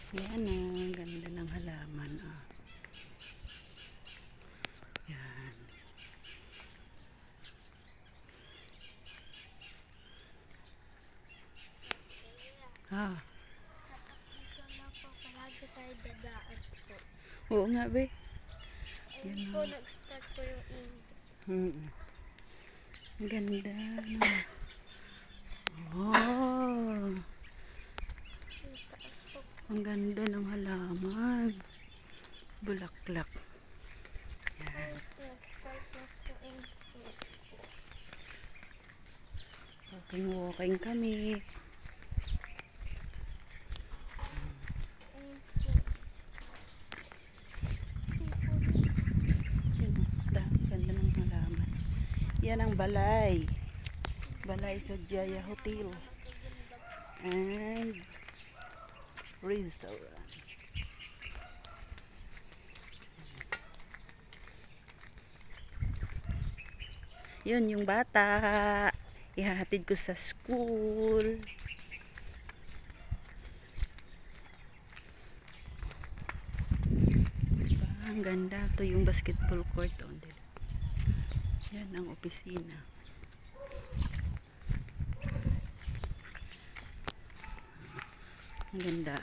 Yan ang ganda ng halaman. Oh. Yan. Ah. Dito na po palagi tayo dadaan po. Oo nga, be. Ayun po, nag-start po yung ingay. Ganda na. Oh. Yung taas po. Ang ganda ng halaman. Bulaklak. Yan. Nag-start na po yung Walking kami. Ganda ng halaman. Yan ang balay. Balay sa Jaya Hotel and Restaurant. Yun yung bata. Ihahatid ko sa school. Diba? Ang ganda. Ito yung basketball court. Yan ang opisina. Ang ganda.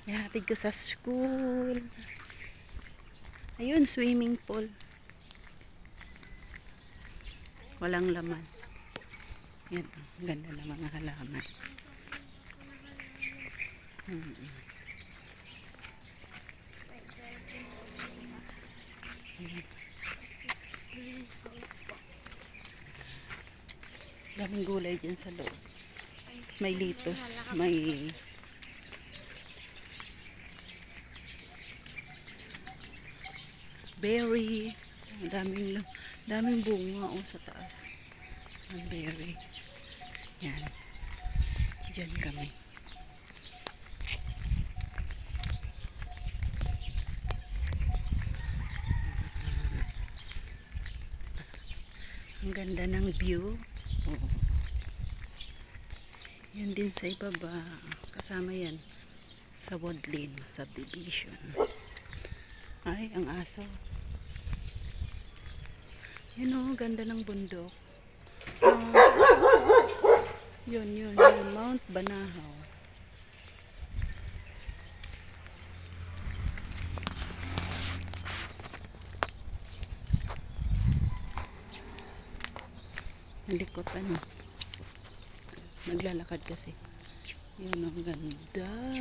Ihatid ko sa school. Ayun, swimming pool. Walang laman. Yan, ang ganda ng mga halaman. Daming gulay dyan sa loob. May litos, may berry. Daming bunga sa taas. Ang berry. Yan. Diyan kami. Ang ganda ng view. Oh. Yan din sa ibaba. Kasama yan sa Woodland Subdivision. Ay, ang aso. Yan o, ganda ng bundok. Yun, Mount Banahaw. Nalikot ano. Naglalakad kasi. Yun, ang ganda.